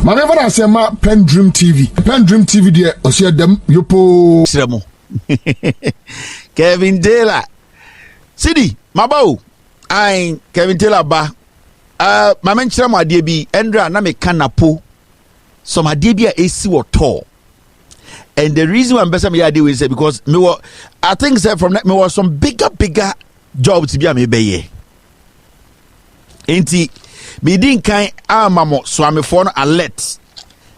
Mama never say ma PENDREAM TV there osia dem yopo Sremo. Kevin Taylor. Sidi, mabao. Ai Kevin Taylor ba. Mama nchira mo ade bi Endra na me kanapo. So my ade bi a esi wo to. And the reason why I'm better me ade we say because I think say from that me was some bigger jobs to be a me be. Enti me din kan amamo so amefo no alert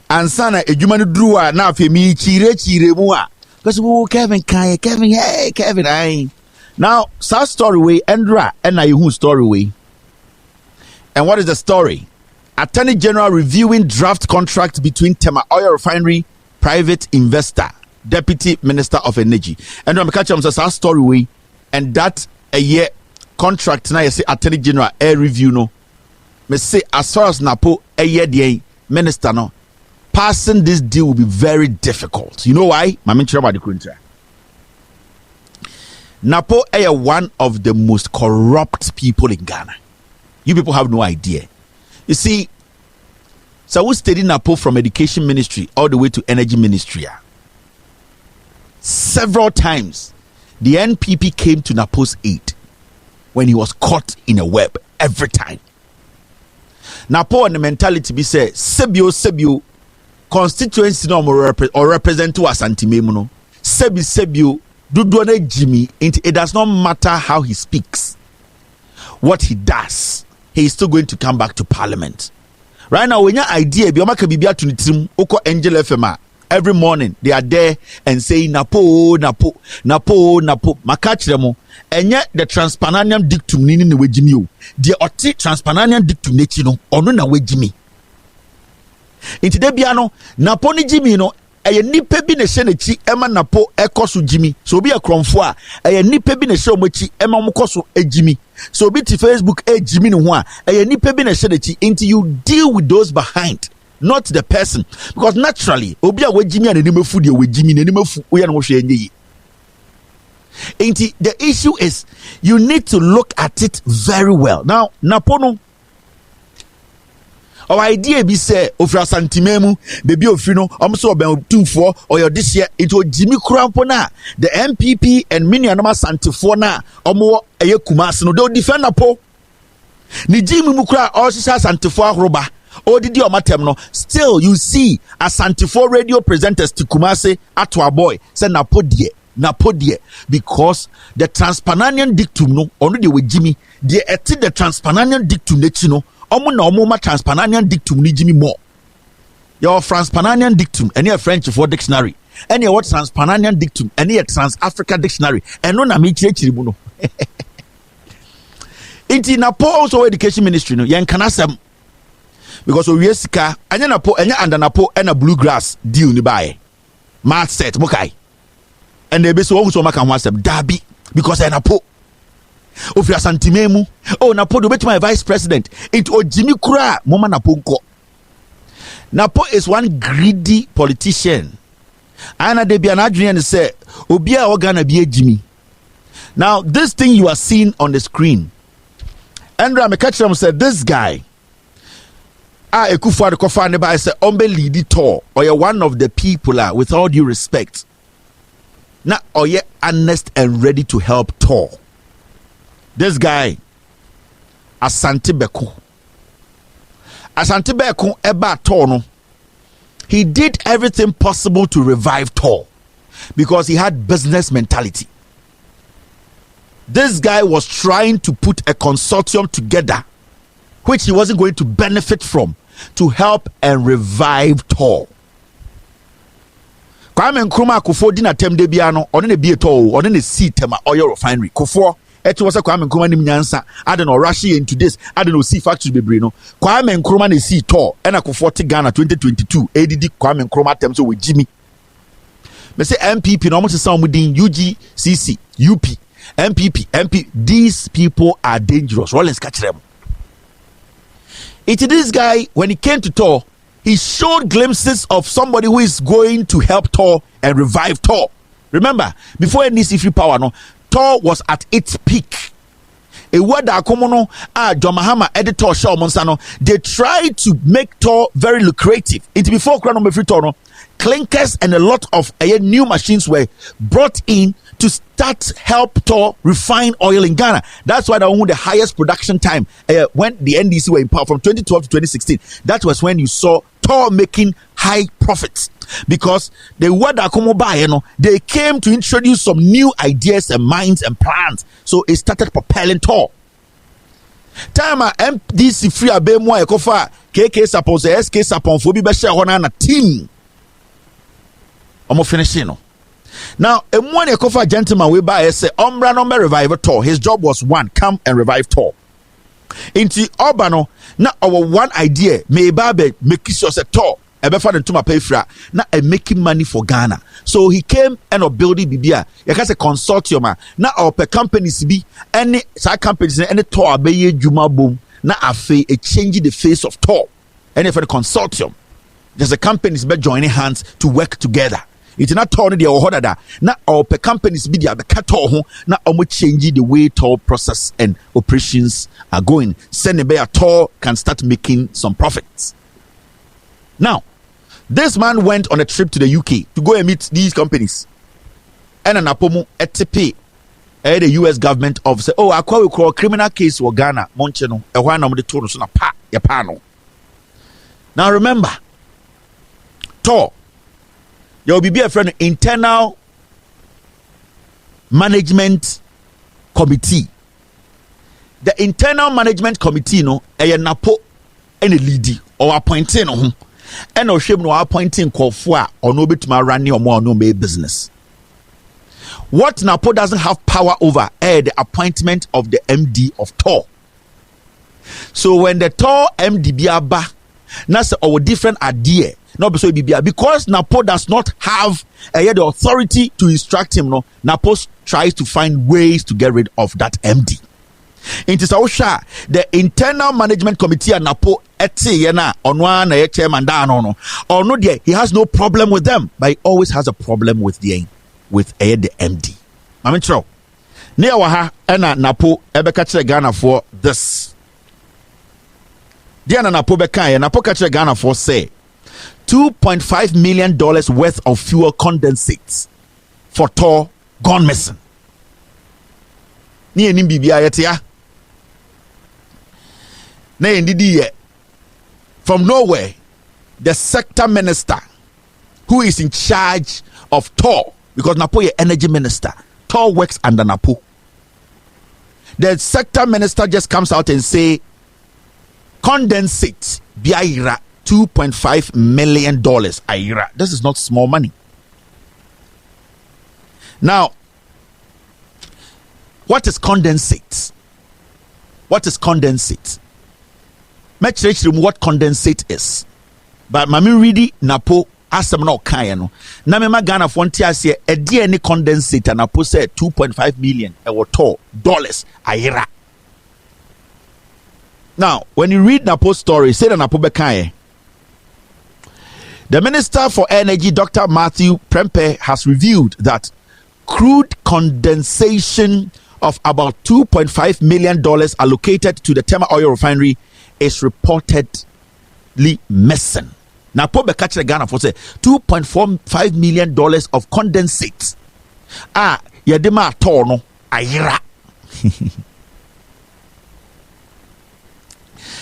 ansa na edwuma no duru a na afi mi chire mu a because Kevin hey Kevin I now sad story way Endra and I who story way. And what is the story? Attorney General reviewing draft contract between Tema Oil Refinery private investor Deputy Minister of Energy. And I'm catch up sad story way and that a year contract now you say Attorney General air review no me say as far as NAPO a year the minister no passing this deal will be very difficult. You know why? Mama nchira ba the country. NAPO is one of the most corrupt people in Ghana. You people have no idea. You see, so we studied NAPO from education ministry all the way to energy ministry. Several times the NPP came to NAPO's aid when he was caught in a web every time. NAPO and the mentality be say sebio constituency no or represent to us anti-memuno sebio do Jimmy. It does not matter how he speaks, what he does, he is still going to come back to parliament. Right now when your idea be omaka bibia to nitrim oko Angel FM every morning they are there and saying NAPO makachiremo enye the transpananian dictum ni ne wejimi o de oti transpananian dictum nechi no ono na wejimi inti de bia no NAPO ni jimi no eye nipa bi na hye nechi ema NAPO ekoso jimi so obi akromfo a eye nipa bi na hye omachi ema mokoso ejimi so obi ti Facebook ejimi ne ho a eye nipa bi na hye nechi inti you deal with those behind, not the person, because naturally obi a wejimi and animefu de wejimi na animefu oya no hwe enye. The issue is you need to look at it very well. Now NAPO no our idea be say ofra santimemu baby ofri no so ben 24 or your this year into Jimmy Krampo na the MPP and many anoma santifo na omo eye Kumasi no they defend NAPO ni Jimmy Mukra or sisa santifo ahroba or did your matem no still you see a santifo radio presenters to Kumasi ato a boy say NAPO die because the transpananian dictum no ono de we Jimmy the transpananian dictum nechi no omo na omo ma transpananian dictum ni Jimmy more your transpananian dictum any French for dictionary any what transpananian dictum any trans Africa dictionary and no na me chiri mu no inti NAPO also education ministry no yen kana sem because we sika anya NAPO anya under NAPO and a bluegrass deal ni bae math set mokai and they be so also make am accept dabi because NAPO ofia santimemu NAPO do bet my vice president into Jimmy Kura mama NAPO nko. NAPO is one greedy politician and they be an adrian say obi a organa be Jimmy. Now this thing you are seeing on the screen, Andra Mekachram said this guy Ekufuado Kofa Neba say ombe lead tour or you're one of the people with all due respect now or you honest and ready to help Tor. This guy Asante Beku eba Tor no, he did everything possible to revive Tor because he had business mentality. This guy was trying to put a consortium together which he wasn't going to benefit from to help and revive Tor. Kwame Nkrumah Akufo di na tem de bia no one na bie Tor one na see Tema Oil Refinery Kufo eto was Kwame Nkrumah nim nyansa ade no rush into this ade no see factory bebre no Kwame Nkrumah na see Tor e na Kufo te Ghana 2022 ADD Kwame Nkrumah tem so we Jimmy me say MPP no mo se san mo din UGCC UP MPP MP these people are dangerous. Rollins catch them. It's this guy when he came to Tor, he showed glimpses of somebody who is going to help Tor and revive Tor. Remember, before any free power, no, Tor was at its peak. a word that Akomono John Mahama editor Shaw Monsano, they tried to make Tor very lucrative. It before Crown free Tor, clinkers and a lot of new machines were brought in to start help Tor refine oil in Ghana. That's why they own the highest production time when the NDC were in power from 2012 to 2016. That was when you saw Tor making high profits, because the word that they came to introduce some new ideas and minds and plans. So it started propelling Tor. Time MDC free abemo ekofa Xp0ses SK for be share one na team. Omo finishing no. Now, a one ekofa gentleman we buy say Umbra no revive Tor. His job was one, come and revive Tor. Into Urbano, now our one idea may babe make sure say Tor ebefa den tuma pay fra na making money for Ghana. So he came and building bibia. You can say consortium na our per companies be any side companies any Tor abeye juma boom na afe a change the face of Tor. Any for the consortium, there's a companies be joining hands to work together. It's not Tor the order that na our per companies be the cut ho na omo change the way Tor process and operations are going. Send a Tor can start making some profits. Now, this man went on a trip to the UK to go and meet these companies. And an apomo ETP, the US government of say, oh, I call criminal case for Ghana, Moncheno, a one of the total son of pa, Yapano. Now remember, Tor, there will be a friend internal management committee. The internal management committee, no, a NAPO and a lead or appointing no. And no shame no appointing call for or no bit my running or more no made business. What NAPO doesn't have power over the appointment of the MD of Tor. So when the Tor MD biaba, that's our different idea. No, because NAPO does not have the authority to instruct him. No, NAPO tries to find ways to get rid of that MD. It is also the internal management committee at NAPO chairman or no, he has no problem with them, but he always has a problem with the MD. I mean, true. Near Waha and NAPO ever catch Ghana for this. Diana NAPO Bekai and NAPO catch Ghana for say $2.5 million worth of fuel condensates for Tor gone missing. Ni enim bibia yetia. Na endidi from nowhere, the sector minister who is in charge of Tor, because NAPO is energy minister, Tor works under NAPO. The sector minister just comes out and say condensate biaira $2.5 million aira. This is not small money. Now, what is condensate? What is condensate? Let's reach what condensate is. But mami ready NAPO asem na okan no. Na me ma Ghana for ntia se e de any condensate NAPO say 2.5 million dollars aira. Now, when you read NAPO story, say the NAPO bekan the Minister for Energy, Dr. Matthew Prempe, has revealed that crude condensation of about $2.5 million allocated to the Tema Oil Refinery is reportedly missing. Now, Pobe catch the Ghana for say $2.45 million of condensate. Yadema Torno Aira.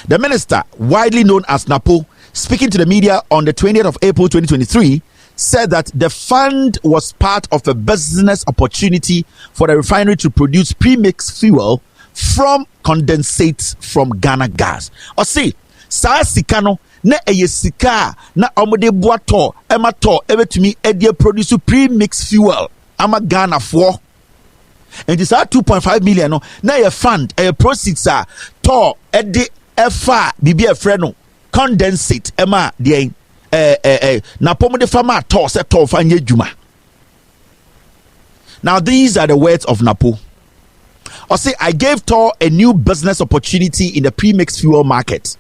The minister, widely known as NAPO, speaking to the media on the 20th of April 2023, said that the fund was part of a business opportunity for the refinery to produce premixed fuel from condensates from Ghana gas. Or see, sa sikano na sika na omode boato emato ebetumi edie produce premixed fuel ama Ghana for. And this 2.5 million no na ye fund proceeds to edi efa bibi efreno condensate ema de na pomo de farmer to set to fanye juma. Now these are the words of NAPO. Or say, I gave Tor a new business opportunity in the premixed fuel market,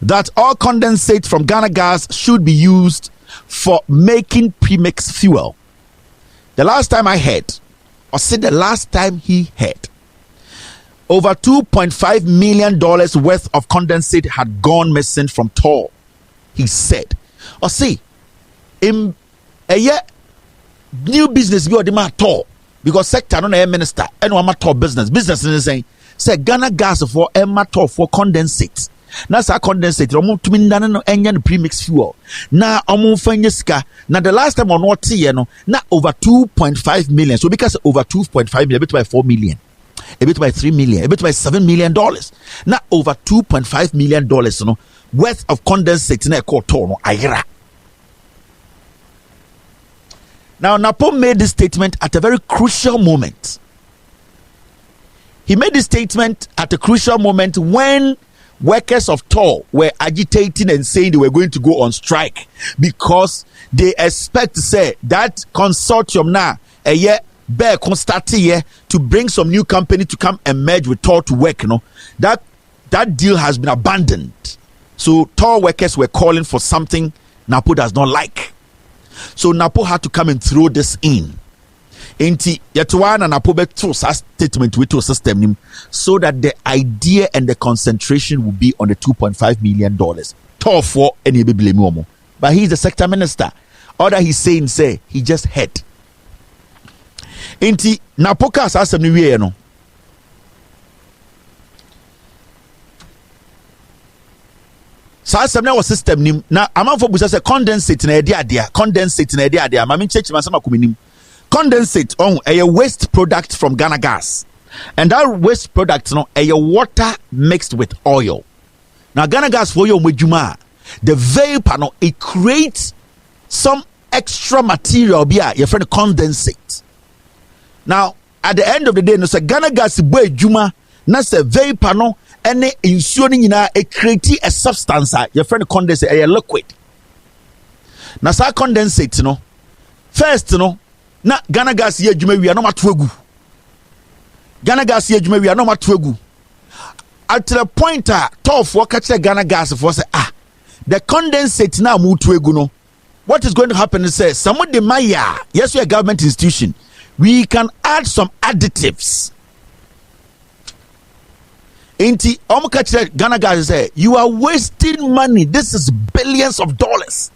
that all condensate from Ghana gas should be used for making premixed fuel. The last time I heard, or say the last time he heard, over $2.5 million worth of condensate had gone missing from Tor. He said, "Or see, in a year, new business be the Tor because sector no minister and one Tor business is saying say Ghana gas for Tor for condensate. Na sa condensate omo tumi ndane no enya no premix fuel na omo fanye sika na the last time on what tie no na over 2.5 million, so because over 2.5 million, a bit by 4 million, a bit by 3 million, a bit by $7 million, na over 2.5 million dollars no worth of condensate na call Tor no ayera. Now NAPO made this statement at a very crucial moment. He made this statement at a crucial moment when workers of Tor were agitating and saying they were going to go on strike because they expect to say that consortium now a year back start here to bring some new company to come and merge with Tor to work. That deal has been abandoned. So Tor workers were calling for something NAPO does not like. So NAPO had to come and throw this in. Enti yetwana NAPO beto sa statement with to system so that the idea and the concentration will be on the $2.5 million. Tor for any baby momo. But he's the sector minister. All that he's saying say he just heard. Enti NAPO ka sa asem ni wie no. Sa asem na system nim na amanfo busa say condensate na ede adea, condensate na ede adea. Mami chechi masama kuminim. Condensate on a waste product from Ghana gas, and that waste product a water mixed with oil. Now Ghana gas for your mejuma, the vapor it creates some extra material be your friend condensate. Now at the end of the day, no say Ghana gas boy juma na say vapor no any insuring it create a substance your friend condensate a liquid. Now sa condensate first na Ghana gas ye adwuma wi anoma toagu. Ghana gas ye adwuma wi anoma toagu. At the point Tor for catch Ghana gas for say the condensate na mu toagu no. What is going to happen is say some of the maya, yes, we are a government institution, we can add some additives. Inti catch Ghana gas say you are wasting money. This is billions of dollars.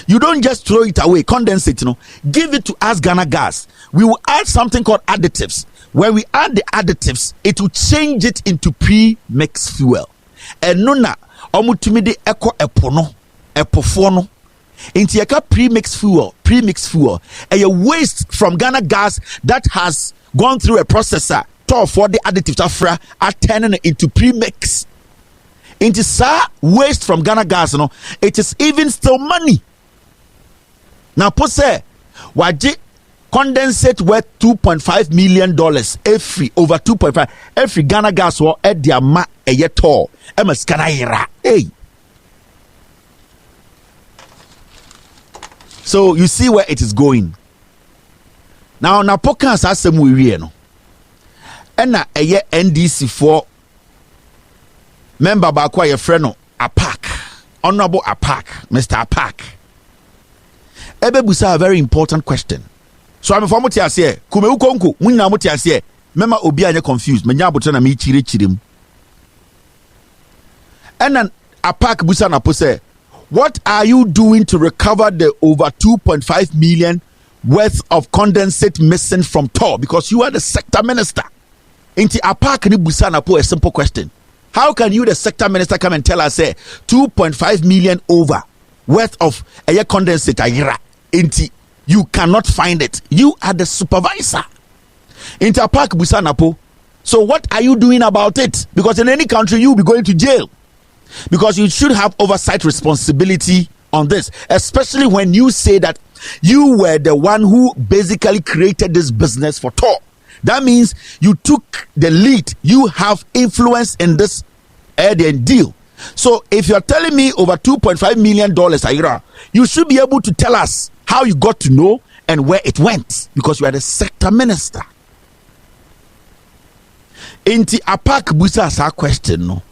You don't just throw it away, condensate, give it to us Ghana gas. We will add something called additives. When we add the additives, it will change it into pre-mixed fuel. And nona, omutumi de echo epono, epofono. Into a pre-mixed fuel, a waste from Ghana gas that has gone through a processor, Tor for the additives are turning it into pre-mix. Into waste from Ghana gas, it is even still money. Now, pose waje condensate worth $2.5 million every over 2.5 every Ghana gas war at their ma a yet tall. Hey. So you see where it is going. Now Napoka has some we no. And a year NDC for member ba kwa your friend no Apak. Honorable Apak, Mr. Apak. Ebebusa a very important question. So I'm from Motiasie, Kume Ukonku, Wina Motiasie, Mema Obi anya confused, Menya Botana mi chirim. And then Apak Busa na pose, what are you doing to recover the over 2.5 million worth of condensate missing from Tor? Because you are the sector minister. Inti Apak ni Busa na po a simple question. How can you, the sector minister, come and tell us, say, 2.5 million over worth of air condensate ayira? Inti, you cannot find it. You are the supervisor. Inti Apak Busa na po. So what are you doing about it? Because in any country, you'll be going to jail. Because you should have oversight responsibility on this, especially when you say that you were the one who basically created this business for Tor. That means you took the lead. You have influence in this deal. So if you're telling me over $2.5 million, Aira, you should be able to tell us how you got to know and where it went, because you are the sector minister. Inti Apak Busa sa question no.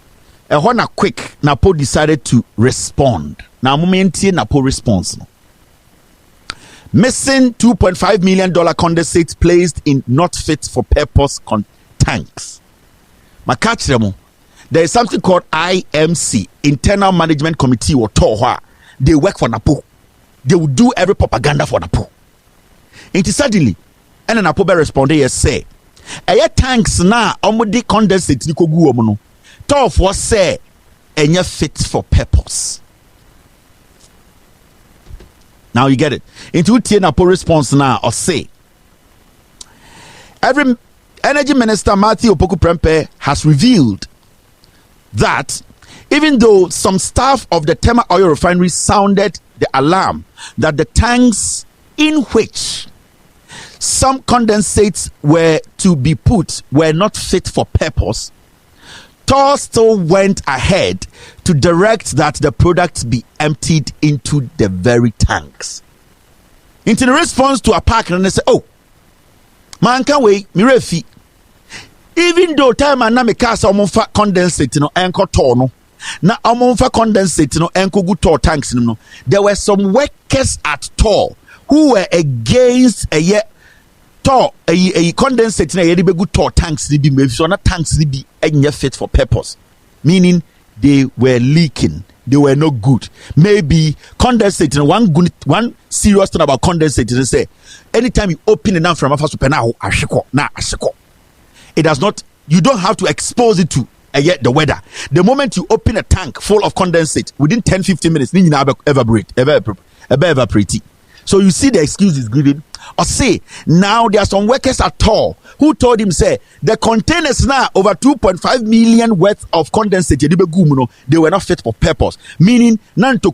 When a quick NAPO decided to respond. Now momenti NAPO response no. Missing $2.5 million condensate placed in not fit for purpose tanks. My catch them. There is something called IMC, Internal Management Committee or TOHA. They work for NAPO. They will do every propaganda for NAPO. It is suddenly, and then NAPO responded, yes, say, a tanks na omudi condensate ni kogu omuno. Tough was say, and you're fit for purpose. Now you get it. Into NAPO response now or say, every Energy Minister Matthew Opoku Prempeh has revealed that even though some staff of the Tema Oil Refinery sounded the alarm that the tanks in which some condensates were to be put were not fit for purpose, TOR still went ahead to direct that the product be emptied into the very tanks. In response to a pack, and they say, oh, man can wait, mirefi. Even though time and na me cast omonfa condensate no enko tor no na omonfa condensate no enko gu tor tanks no, there were some workers at TOR who were against a ye tor a condensate na ye be gu tor tanks ni bi me so na tanks ni bi enye fit for purpose, meaning they were leaking, they were not good. Maybe condensate, one serious thing about condensate is say anytime you open it down from after super now ashiko na ashiko, it does not, you don't have to expose it to yet the weather. The moment you open a tank full of condensate, within 10-15 minutes you evaporate. So you see the excuse is given. Or say now there are some workers at TOR who told him say the containers now over 2.5 million worth of condensate they were not fit for purpose, meaning none to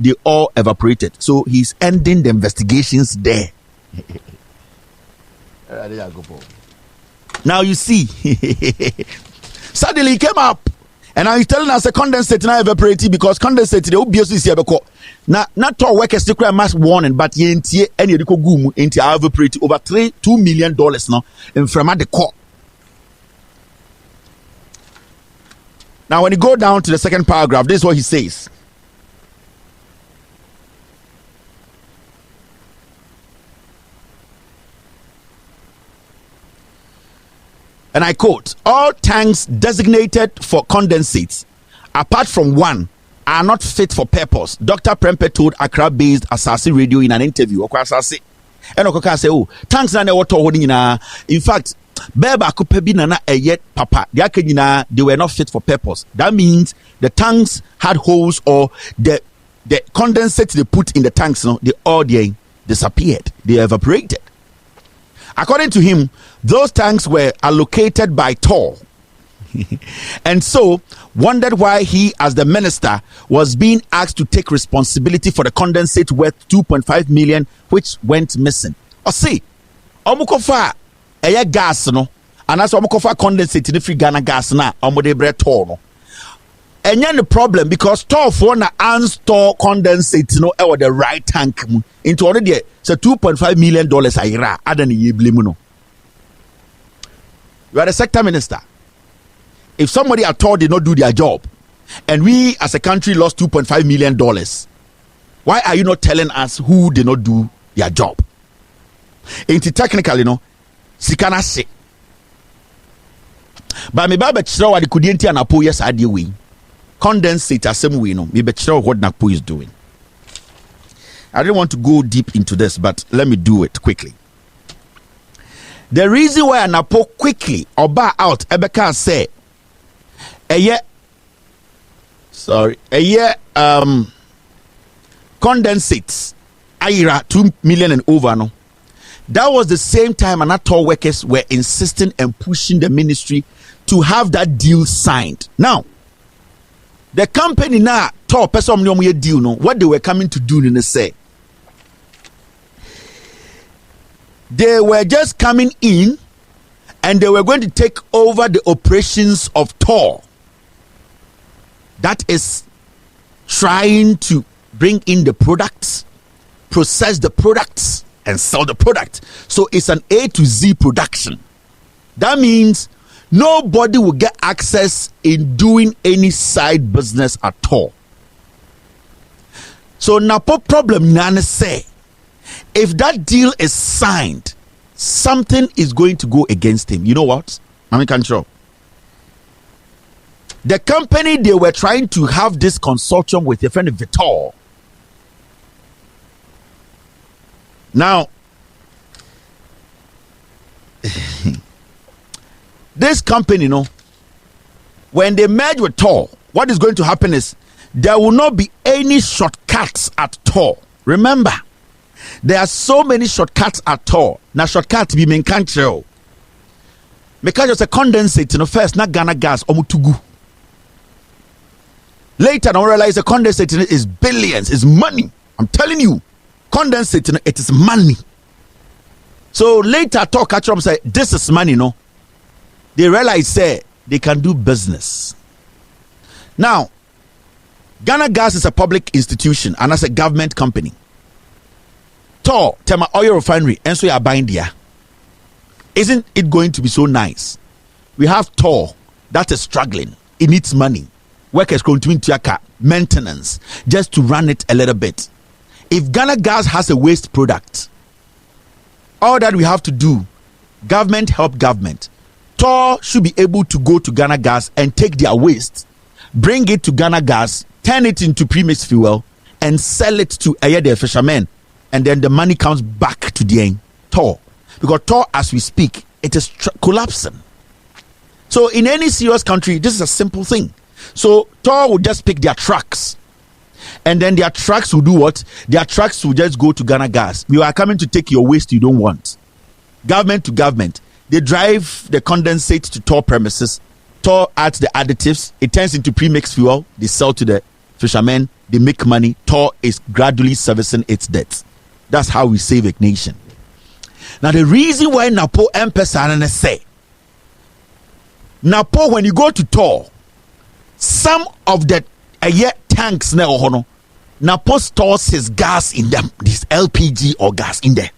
they all evaporated. So he's ending the investigations there. Now you see, suddenly he came up and now he's telling us a condensate now evaporating because condensate the obviously see now not TOR workers still cry mass warning, but yentie any ediko gumu into evaporate over $2 million now in from at the court. Now when you go down to the second paragraph, this is what he says. And I quote, all tanks designated for condensates, apart from one, are not fit for purpose. Dr. Prempeh told Accra-based Asase Radio in an interview. Asase. And Okoka say, oh, tanks na water holding in fact, Beba Kupebi Nana yet Papa, they were not fit for purpose. That means the tanks had holes or the condensate they put in the tanks, they all disappeared. They evaporated. According to him, those tanks were allocated by TOR and so wondered why he, as the minister, was being asked to take responsibility for the condensate worth 2.5 million which went missing. Or see, omukofa eye gas no, and as omukofa condensate in free Ghana gas na omode bre TOR no. And the problem because TOR for na unstore condensate no or the right tank into already so $2.5 million ayira adani yiblimu no. You are the sector minister. If somebody at TOR did not do their job and we as a country lost $2.5 million, why are you not telling us who did not do their job? Into technically, sikana se. But me baba chira wa dikudenti anapo yes adi we. Condensate asem we no. Me be chira what NAPO is doing. I didn't want to go deep into this, but let me do it quickly. The reason why NAPO quickly oba out Ebeka say condensates ayira 2 million and over no. That was the same time and TOR workers were insisting and pushing the ministry to have that deal signed. Now, the company now TOR person deal no what they were coming to do in the say. They were just coming in and they were going to take over the operations of TOR. That is trying to bring in the products, process the products, and sell the product. So it's an A to Z production. That means nobody will get access in doing any side business at all. So NAPO problem nane say, if that deal is signed, something is going to go against him. You know what? I can't show. The company they were trying to have this consortium with, their friend Vitor. Now, this company, when they merge with Tor, what is going to happen is there will not be any shortcuts at Tor. Remember, there are so many shortcuts at Tor. Now, shortcut be main country. Because it's a condensate, first, not Ghana gas, omutugu. Later, I realize the condensate is billions, is money. I'm telling you, condensate, it is money. So later, talk catch up say, this is money, They realize, say, they can do business. Now, Ghana Gas is a public institution and as a government company. Tor, Tema Oil Refinery, and so you are buying there. Isn't it going to be so nice? We have Tor that is struggling. It needs money. Workers going to Yaka, maintenance, just to run it a little bit. If Ghana Gas has a waste product, all that we have to do, government help government. Tor should be able to go to Ghana Gas and take their waste, bring it to Ghana Gas, turn it into premixed fuel, and sell it to the fishermen. And then the money comes back to the Tor. Because Tor, as we speak, it is collapsing. So in any serious country, this is a simple thing. So Tor will just pick their trucks. And then their trucks will do what? Their trucks will just go to Ghana Gas. We are coming to take your waste you don't want. Government to government. They drive the condensate to Tor premises. Tor adds the additives. It turns into premixed fuel. They sell to the fishermen. They make money. Tor is gradually servicing its debts. That's how we save a nation. Now the reason why NAPO and say NAPO, when you go to Tor, some of the tanks NAPO stores his gas in them, this LPG or gas in there.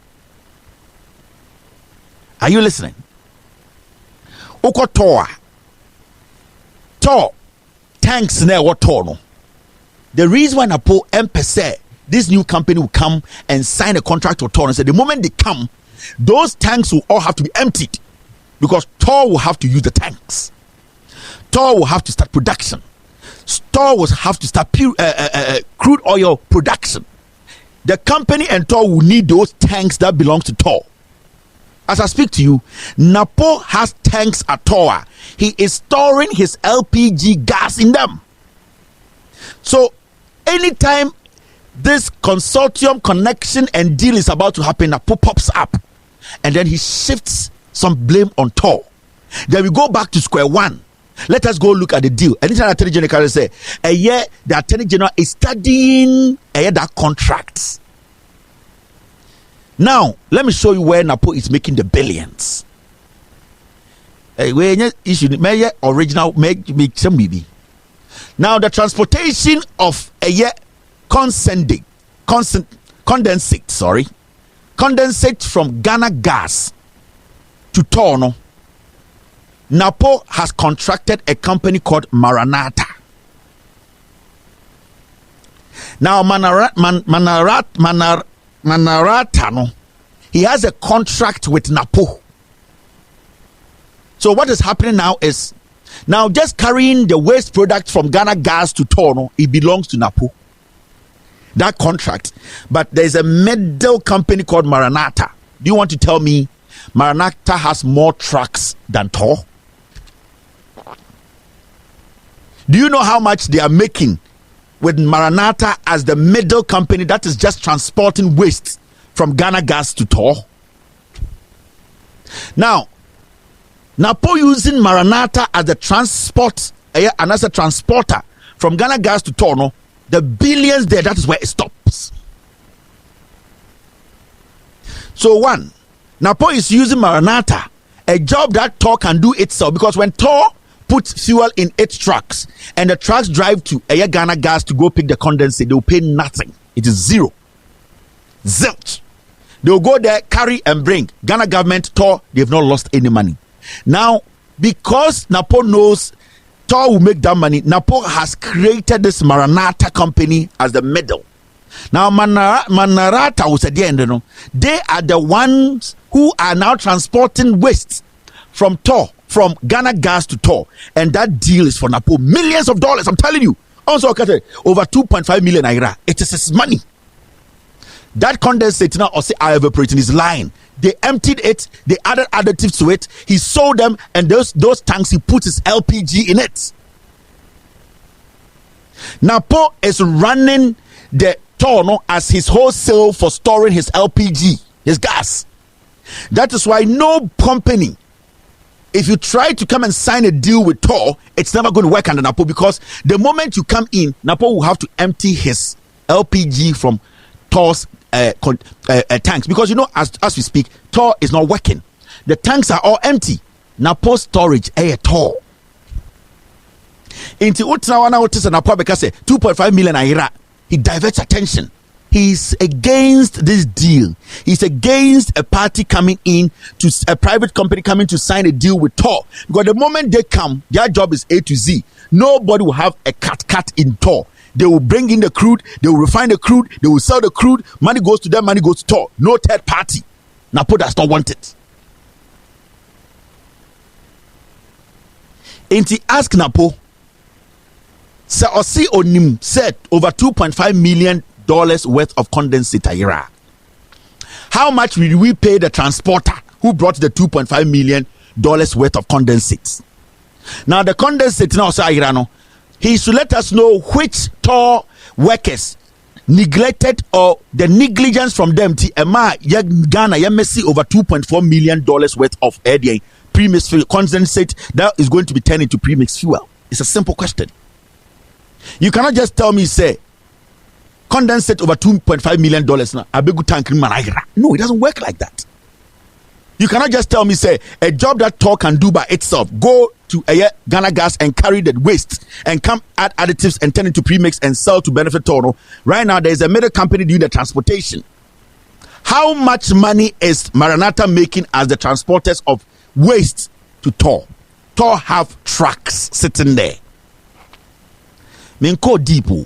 Are you listening? Oko Tor tanks Tor. The reason why NAPO say this new company will come and sign a contract with Tor and say the moment they come, those tanks will all have to be emptied because Tor will have to use the tanks. Tor will have to start production. Tor will have to start crude oil production. The company and Tor will need those tanks that belongs to Tor. As I speak to you, NAPO has tanks at Tor. He is storing his LPG gas in them. So anytime this consortium connection and deal is about to happen, NAPO pops up and then he shifts some blame on Tor. Then we go back to square one. Let us go look at the deal. Anytime the Attorney General say, the Attorney General is studying that contract. Now, let me show you where NAPO is making the billions. Original make some maybe. Now, the transportation of condensate from Ghana Gas to Tor, NAPO has contracted a company called Maranatha. Now, Maranatha, he has a contract with NAPO. So what is happening now is, now just carrying the waste product from Ghana Gas to Tor, it belongs to NAPO. That contract. But there's a middle company called Maranatha. Do you want to tell me Maranatha has more trucks than Tor? Do you know how much they are making with Maranatha as the middle company that is just transporting waste from Ghana Gas to Tor? Now, NAPO using Maranatha as the transport and as a transporter from Ghana Gas to Tor, the billions there, that is where it stops. So one, NAPO is using Maranatha, a job that Tor can do itself, because when Tor puts fuel in its trucks and the trucks drive to Ghana Gas to go pick the condensate, they will pay nothing. It is zero. Zilch. They will go there, carry and bring. Ghana government, Tor, they have not lost any money. Now, because NAPO knows Tor will make that money, NAPO has created this Maranatha company as the middle. Now, Maranatha was at the end, they are the ones who are now transporting waste from Tor from Ghana Gas to Tor, and that deal is for NAPO millions of dollars. I'm telling you. Also, over 2.5 million naira. It is his money. That condensate now I evaporating is lying. They emptied it, they added additives to it, he sold them, and those tanks he put his LPG in it. NAPO is running the Tor as his wholesale for storing his LPG, his gas. That is why no company, if you try to come and sign a deal with Tor, it's never going to work under NAPO, because the moment you come in, NAPO will have to empty his LPG from Tor's tanks, because as we speak, Tor is not working. The tanks are all empty. NAPO storage Tor. Into Utnawana Otis and NAPO because 2.5 million naira. He diverts attention. He's against this deal. He's against a party coming in to a private company coming to sign a deal with Tor. Because the moment they come, their job is A to Z. Nobody will have a cut in Tor. They will bring in the crude, they will refine the crude, they will sell the crude, money goes to them, money goes to Tor. No third party. NAPO does not want it. Inti ask NAPO, say Osi Onim said over $2.5 million worth of condensate a year. How much will we pay the transporter who brought the $2.5 million worth of condensate? Now the condensate now say Irano. He should let us know which Tor workers neglected or the negligence from them. Ghana, Messi over $2.4 million worth of premixed fuel condensate that is going to be turned into premixed fuel. It's a simple question. You cannot just tell me, say, condensate over $2.5 million now. A big tank. No, it doesn't work like that. You cannot just tell me, say, a job that Tor can do by itself. Go to Ghana Gas and carry the waste and come add additives and turn into premix and sell to benefit Tor. Right now, there is a middle company doing the transportation. How much money is Maranatha making as the transporters of waste to Tor? Tor have trucks sitting there. Menko Depot.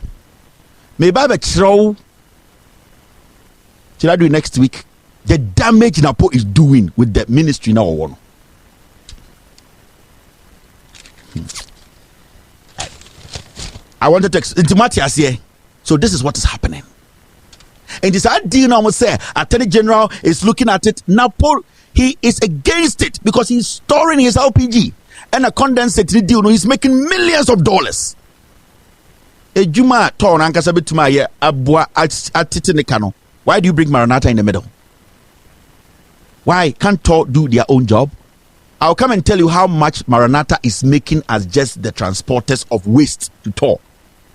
Maybe I should I do it next week? The damage NAPO is doing with the ministry now. I wanted to into Matthias here. So this is what is happening. And this idea now must say Attorney General is looking at it. NAPO, he is against it because he's storing his LPG and a condensate deal. He's making millions of dollars. A Juma Tor Ankasabituma Abua Atitinekano. Why do you bring Maranatha in the middle? Why can't Tor do their own job? I'll come and tell you how much Maranatha is making as just the transporters of waste to Tor.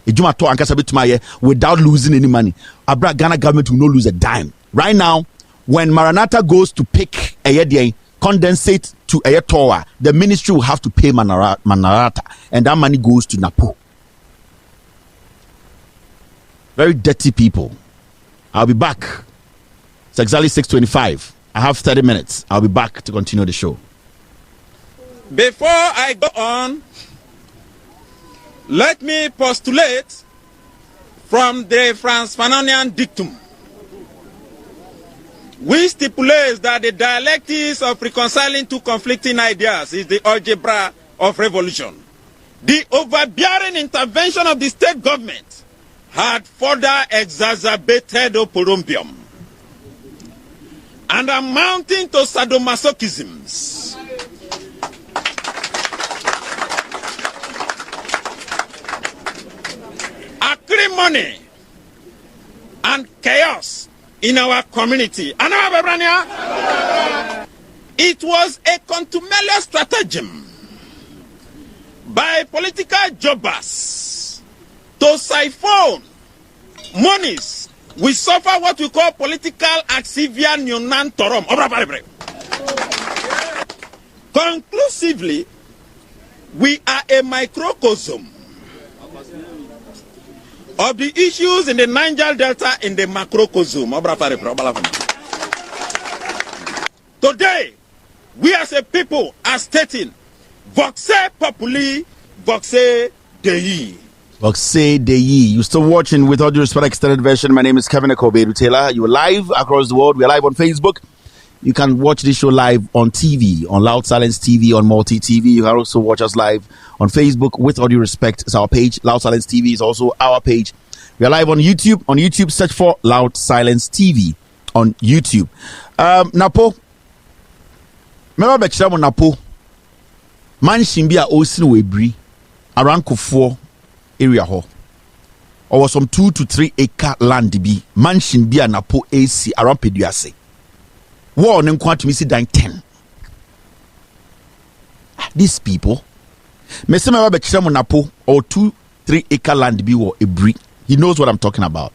Without losing any money. Abra Ghana government will not lose a dime. Right now, when Maranatha goes to pick a condensate to a Tor, the ministry will have to pay Maranatha, and that money goes to NAPO. Very dirty people. I'll be back. It's exactly 6:25. I have 30 minutes. I'll be back to continue the show. Before I go on, let me postulate from the Franz Fanonian dictum, which stipulates that the dialectics of reconciling two conflicting ideas is the algebra of revolution. The overbearing intervention of the state government had further exacerbated oporombium and amounting to sadomasochisms. Acrimony and chaos in our community. It was a contumelious stratagem by political jobbers to siphon monies. We suffer what we call political axivia nunan torum. Conclusively, we are a microcosm of the issues in the Niger Delta in the macrocosm. Today, we as a people are stating, Voxe Populi, Voxe Dei. Voxe Dei. You're still watching with all due respect extended version. My name is Kevin Ekobe Taylor. You're live across the world. We're live on Facebook, You can watch this show live on TV, on Loud Silence TV, on Multi TV. You can also watch us live on Facebook. With all due respect, it's our page. Loud Silence TV is also our page. We are live on YouTube. On YouTube, search for Loud Silence TV on YouTube. Napo. Remember Bechram Napo. Mansion be a osin webri around Kofo area ho. Or some 2 to 3 acre land be mansion be a Napo AC around Peduase. War and quantum is down 10. These people, Messama Bechram Napo or 2-3 acre land be or a brick. He knows what I'm talking about.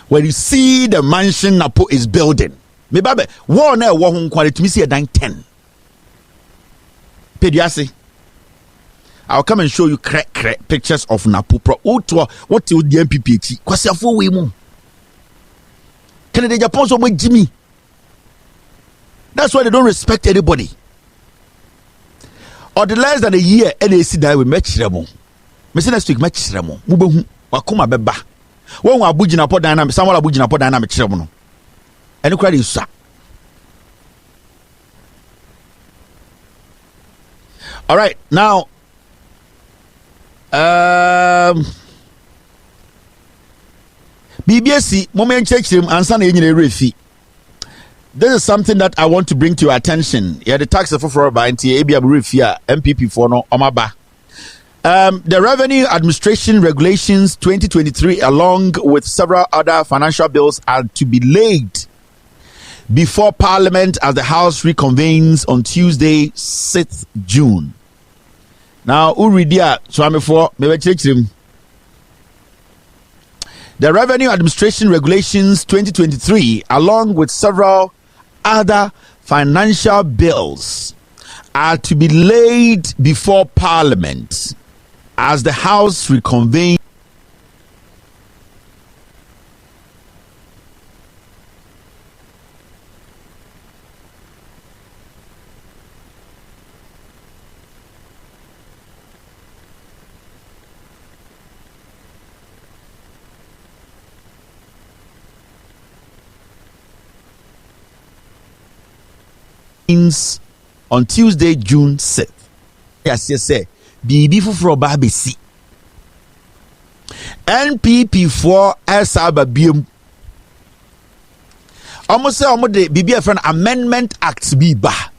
When you see the mansion Napo is building, me babe, war na war hon quality me see a down 10. Pediasi. I'll come and show you crack pictures of Napo pro what you the MPP kwasi afo we mu. Canada Japan so much Jimmy. That's why they don't respect anybody. Or the less than a year, NAC die with Metchremo. Messi next week Metchremo. Mubehu wakuma beba. When we abuji na po dynamic, someone abuji na po dynamic Metchremo no. Any credit is sa. All right, now BBSC moment check him answer na yenye refi. This is something that I want to bring to your attention. Yeah, the tax for by NTA Abirifia MPP for no Omaba. The Revenue Administration Regulations 2023, along with several other financial bills, are to be laid before Parliament as the House reconvenes on Tuesday, 6th June. Now, Uridia, so I'm for the Revenue Administration Regulations 2023, along with several other financial bills, are to be laid before Parliament as the House reconvenes on Tuesday, June 6th. Yes, say, BB for Babisi. NPP for SABBM. Almost say, almost BB for an Amendment Act BBA.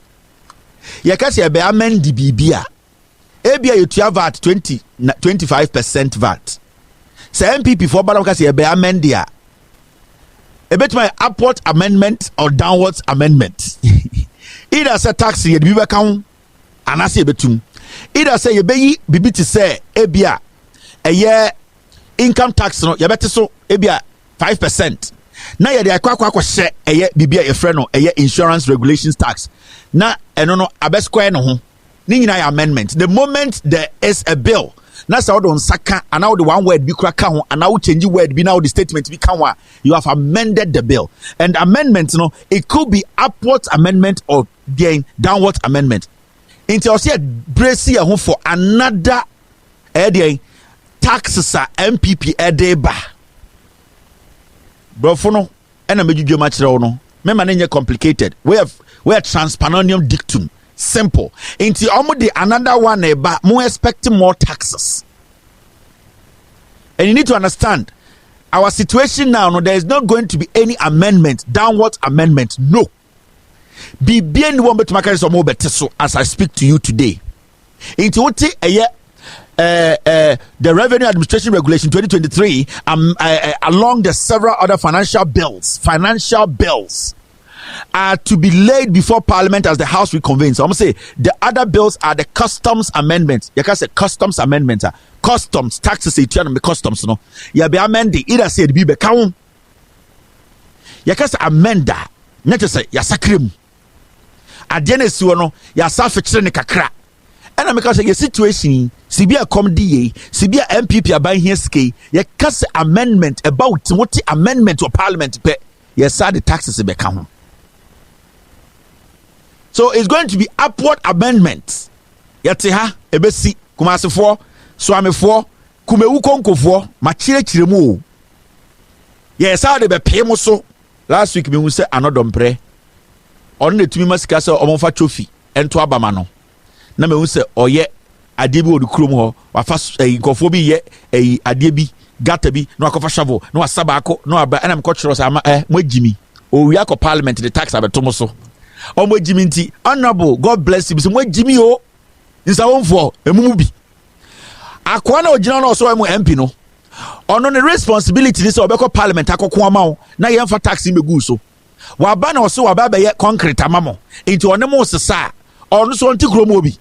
Yakasi be amend the BBA. ABA you have VAT 25% VAT. Say NPP for Barakasi be amend dia. A bit my upward amendment or downwards amendment. Either say tax ye be account and I say betum. Either say ye be bibi to say ebia a year income tax no ye better so ebia 5%. Now ye dey akwa share a year bibia a friend no a year insurance regulations tax. Na eno no abesquare no ho. Ni nyina amendment. The moment there is a bill, na say on saka and now the one word be kraka ho and now change word be now the statement be kan wa, you have amended the bill. And amendment no, it could be upward amendment or again downward amendment. Into us here brace here for another taxes are MPP edeba. Bro for no and a major match no. Member complicated. We have transpanonium dictum. Simple. Into almost another one more expecting more taxes. And you need to understand our situation now. No, there is not going to be any amendment, downward amendment. No. Be bien one but make some more better so as I speak to you today. Into what the Revenue Administration Regulation 2023 along the several other financial bills are to be laid before Parliament as the House reconvenes. So I'm going to say the other bills are the customs amendments. You can say customs amendments. Customs taxes. You turn on the customs. No, you be amended. Either say it be count. You can say amend that. Not just say ya sakrim. Adjene no ya safetre ne kakra. And I'm because your situation. Sibia comedy. Sibia MPP aban here ski. You can say amendment about what amendment to Parliament pay. Yes, the taxes be count. So it's going to be upward amendments. Yati ha ebesi kumase for swame for kumewu konko for machire chiremu. Yes, how they be pay mo so. Last week me say another mpre. on the tumi masika se omonfa trophy ento abama no na me hu se oye ade bi odu krom ho wafa nkofo bi ye ade bi gata bi no akofa shovel no asaba ako no aba na me ko kyero sa mo agimi o wi akọ parliament the tax abetomo so o mo agimi nti honorable God bless you so mo agimi o nsa wonfo emumu bi akwa na ogina no so mo MP no ono ne responsibility ni se obekọ parliament akọkọ ama na ye mfa tax mbegu so wa ba na o se wa ba ye concrete amamo nti one mo sesa ono so nti krom obi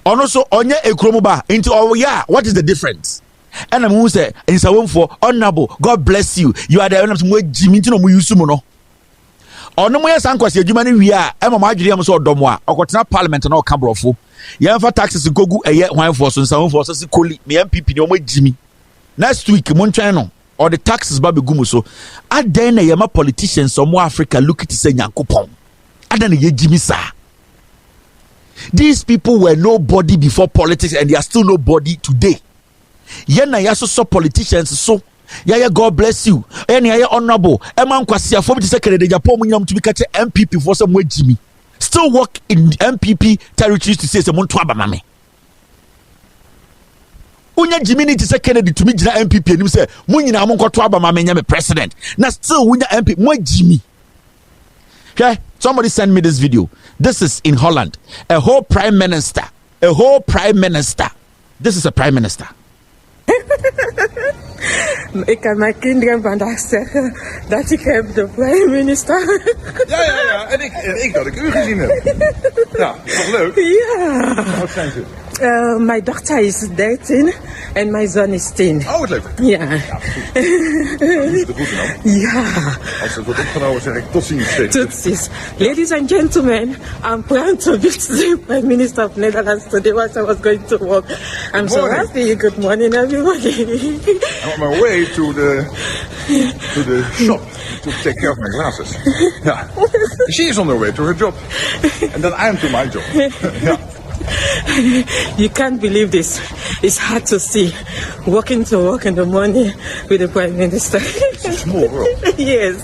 ono so onye ekrom ba nti yeah, what is the difference? And I'm who say in for honorable God bless you. You are the one of mo jimi nti no mo use mo no. Ono mo yes ankwase adwuma ne wi a e mama adwere am so odomo a okotena parliament na okabrofo. Ye mfa taxes gogu eye hwan for so nsa for so se koli me MPP ne o mo jimi. Next week mo ntwen no or the taxes ba begum so. Aden na ye ma politicians of Africa look at say nyankopon. Aden na ye jimi sa. These people were nobody before politics and they are still nobody today. Yena yaso politicians so ya God bless you. Eni ya honorable. Eman kwasi afo bi se kede Japan munyam to be catch MPP for some Jimmy. Still work in MPP territories to say se monto abama me. Unya Jimmy ni to say Kennedy to me jina MPP and say munyina amonkoto abama me nyame president. Na still unya MP mo Jimmy. Okay, somebody send me this video. This is in Holland. A whole prime minister. This is a prime minister. Ik kan mijn kinderen vandaag zeggen dat ik heb de prime minister. Ja. En ik dat ik u gezien heb. Ja, toch leuk? Ja. Hoe oud zijn ze? Mijn dochter is 13 en mijn zoon is 10. Oh, wat leuk. Ja. Ja, de groeten dan. Ja. Als het wordt opgenomen zeg ik tot ziens. Tot ziens. Ladies and gentlemen, I'm proud to be the Prime Minister of Netherlands today while I was going to work. I'm so happy. Good morning, everybody. I'm on my way to the shop to take care of my glasses. Yeah. She is on her way to her job. And then I'm to my job. Yeah. You can't believe this. It's hard to see. Walking to work in the morning with the Prime Minister. It's a small world. Yes.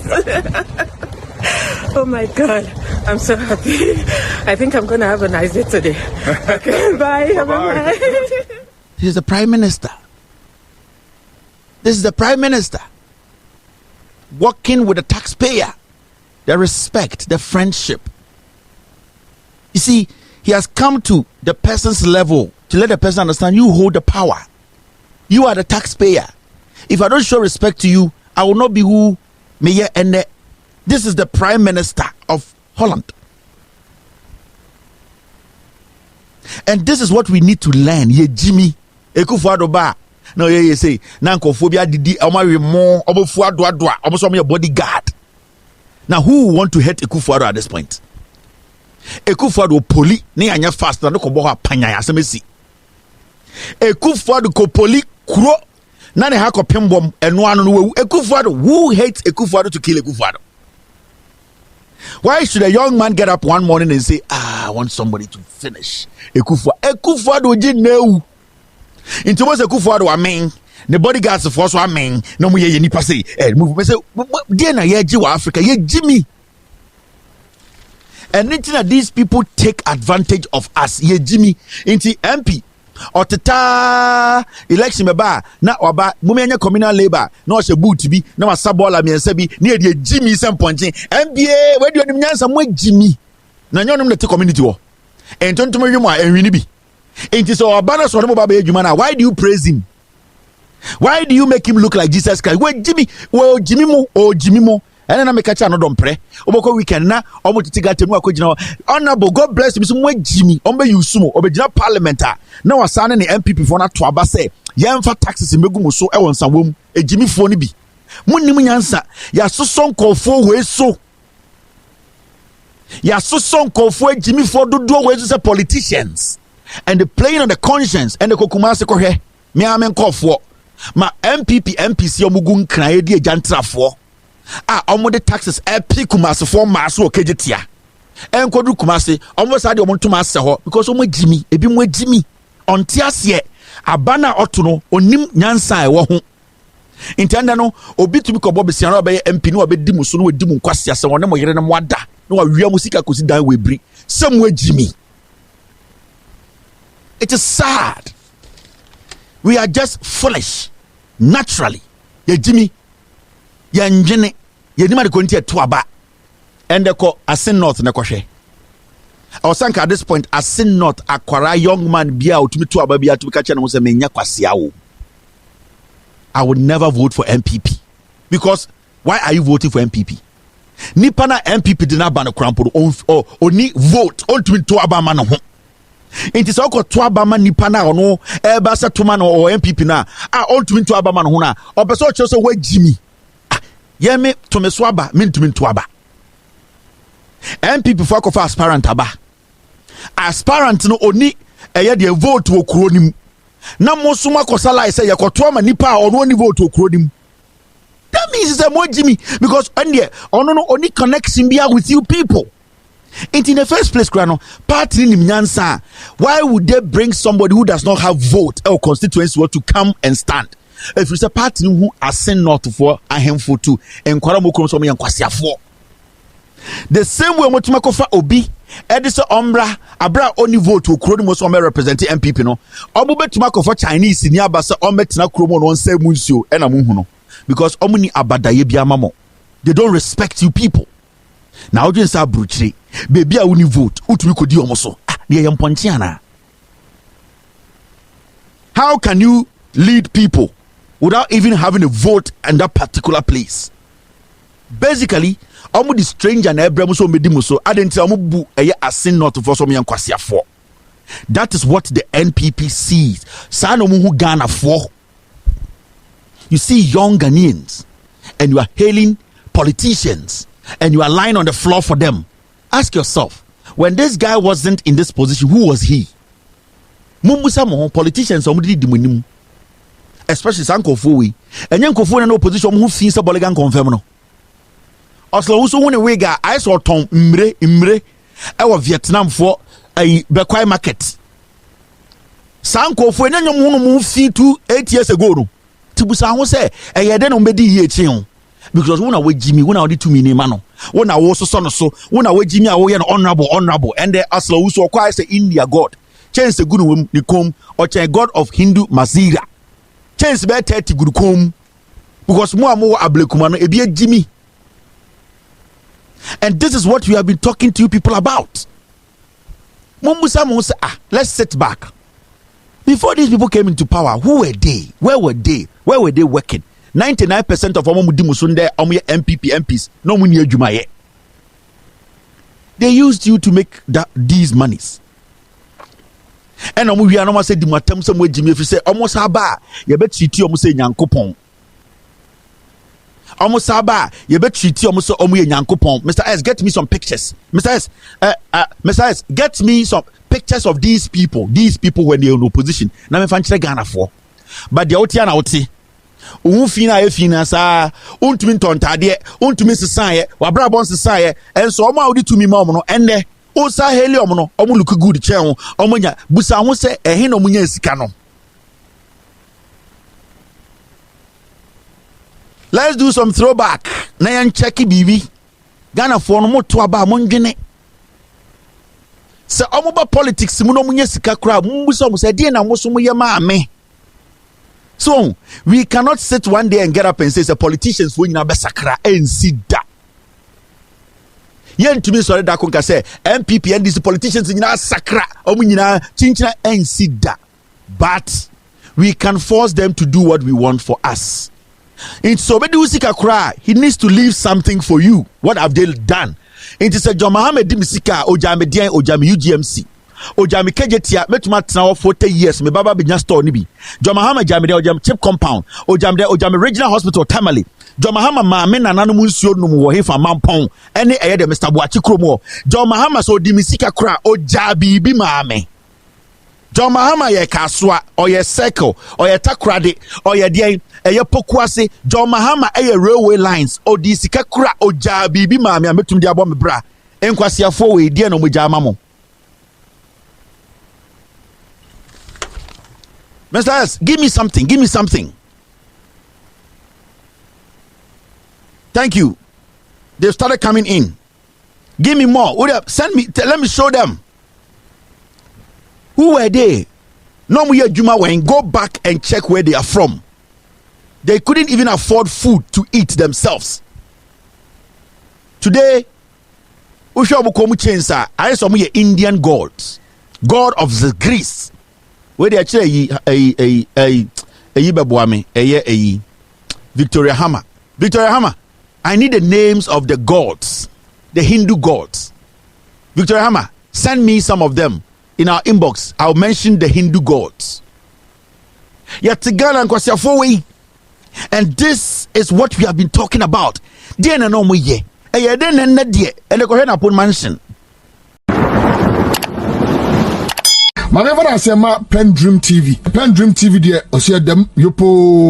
Oh my God. I'm so happy. I think I'm going to have a nice day today. Okay, bye. Bye. This is the Prime Minister. This is the Prime Minister. Working with the taxpayer. The respect, the friendship. You see, he has come to the person's level to let the person understand you hold the power. You are the taxpayer. If I don't show respect to you, I will not be who may end. This is the Prime Minister of Holland. And this is what we need to learn. Ye Jimmy. Ekufuado ba. No, ye say, Nankophobia didi omari more obofuado adwa, obosom your bodyguard. Now, who want to hate Ekufuado at this point? Ekufuado poli ne anya fast na no kobo ha panya asemesi. Ekufuado ko poli kuro na ne ha ko pembom eno anu no wu. Ekufuado, who hates Ekufuado to kill Ekufuado? Why should a young man get up one morning and say, I want somebody to finish Ekufuado ji newu. Into was Ekufuado amen. The bodyguards of us amen. No mu ye nipa say, move say dey na ye ji wa Africa, ye Jimmy. And anything that these people take advantage of us, ye Jimmy, into MP or tata election meba na oba mumenya communal labor na o se boot bi na wasabola miensa bi na ye Jimmy semponchen NBA we do nyansa mo Jimmy na nyonom na te community wo entontom wi mo a enwini bi enti so oba na so no baba adwuma na why do you praise him? Why do you make him look like Jesus Christ? We Jimmy mo and na me catch no dompre oboko weekend na omo titigate mu akogina honorable God bless you so mo Jimmy ombe yusumo obegina parliament na wasane ne MPP for na to aba say yemfa taxes megumu so e won sanwom Jimmy fo ni bi munnim nyansa ya soson kofo we so ya soson kofo Jimmy for dodo we so politicians and they playing on the conscience and the kokumase ko hwe me amen kofo ma MPP MPC omugu nkran e di ajantrafo omo de taxes epi kumase for maso okejetia enkodu kumase omo sa de omo ntoma ase ho because omo Jimmy ebi mo Jimmy onti ase abana oto no onim nyansa e wo ho intenda no obi tumi ko bobe sian obeye MP no obedi muso no odi mu nkwase ase won ne mo yere ne mo ada no wa wia musika kosi dan we bri somewhere Jimmy. It is sad. We are just foolish naturally. Ye Jimmy ye njene ye nima de konti eto aba and they call Asin North na kwahwe. I was saying at this point Asin North akwara young man bia otumi to aba bia to ka che na ho se menya kwasea wo. I would never vote for MPP because why are you voting for MPP? Nipa na MPP did not ban a crampo or ni vote on to abama no ho. It is also to abama nipa na ono eba sa to man or MPP na on to abama no ho na obeso chose we Jimmy. Ye me to me swaba me to aba. MPP for kofa aspirant aba. Aspirant no oni eye de vote wo kuro nim. Na mosuma kosala say yakoto ama nipa or no vote wo kuro nim. That means it's a more Jimmy because only connection be with you people. And in the first place, Grano, party in Nyansa, why would they bring somebody who does not have vote or constituency to come and stand? If it's a party who are sent not for a handful to and Kwaramoko so and Kwasia for the same way Motumakofa Obi, Edison Ombra, Abra only vote to Kronimo Some represent MPP no. Obubet Tumakofa Chinese in Yabasa Ometina Kromon on Se Munsio and Amuno. Because omuni abadaye bia mamo, they don't respect you people. Now you say bruchi baby a uni vote utumi kodi omoso dey yamponchiana. How can you lead people without even having a vote in that particular place? Basically omu the stranger na ebrem so medimu so adenti omu bu eye Asin not for some yankwase afo. That is what the NPP sees. Sa no mu hu Ghana for. You see young Ghanaians and you are hailing politicians and you are lying on the floor for them. Ask yourself, when this guy wasn't in this position, who was he? Mumbusa mo politicians omudi di munim. Especially Sankofo we. And Yankofo na no position who feels a boligan confirm no. Oslo who so when we ga I saw Tom imre our Vietnam for a Bekwai market. Sankofo na nyom mu fee 8 years ago no. Tibusa ho say e den on bedi ye chi because wona we Jimmy wona odi tumi ni ma no wona wo so no so wona we Jimmy a wo ye no honorable and the asla wo so kwa say India God chance gunu wom ni kom o chen God of Hindu Mazira chance be 30 guru kom because mo amu ablekuma no ebi Jimmy. And this is what we have been talking to you people about. Mumbusa mo say let's sit back. Before these people came into power, who were they? Where were they? Where were they working? 99% of them mudimusunde MPP MPs no muni adwumaye. They used you to make these monies. And we are no say di matam some way Jimmy fi say almost aba ye be treat you say nyankopon. Almost aba ye be treat you say omo ye nyankopon. Mr. S, get me some pictures. Mr. S, get me some pictures of these people when they're in opposition. Na me fan Ghana for. But the outia na outi. Unfina efina sa untumi tontade untumi sesaye wabra bon sesaye enso omo audi tumi ma omo no enne o sa helium no omo look good che ho omo nya busa ho se ehe no munya sika no. Let's do some throwback na yan check bibi Ghana for no moto aba mo ndwene se omo ba politics mu no munya sika kra mu busa omo se de na mo so mo ye ma ame. So we cannot sit one day and get up and say the politicians for nyina besakra and sit that. Yen to me sorry that konka say MPP and these politicians nyina sakra omu nyina chinchina and sit that. But we can force them to do what we want for us. It's so bedi usika kra, he needs to leave something for you. What have they done? It is a John Mohammed Dimisika ojame dian ojame UGMC. Ojami kejetia metuma tena 40 years me baba binya store ni bi Jomahama jami de ojam chip compound ojami regional hospital Tamale Jomahama ma me nananom nsuo num wo hefa mampon ene eye de Mr. Boachi kromo Jomahama so di misika kra ojabi bi ma me Jomahama ye kaswa oye circle oye takrade oye de eye pokuase Jomahama eye railway lines odi sika kra ojabi bi ma me ametum de abo me bra enkwasiafo we de no mo jama mo. Mr. S, give me something. Thank you. They've started coming in. Give me more. Send me. Let me show them. Who were they? No more Juma when go back and check where they are from. They couldn't even afford food to eat themselves. Today, Ushabukomu Chensa, I saw me Indian gods, god of the Greece. Where they actually Victoria Hammer. Victoria Hammer, I need the names of the gods, the Hindu gods. Victoria Hammer, send me some of them in our inbox. I'll mention the Hindu gods. And this is what we have been talking about. Mansion. Whenever I say PENDREAM TV, PENDREAM TV, dear, I see them, yopo.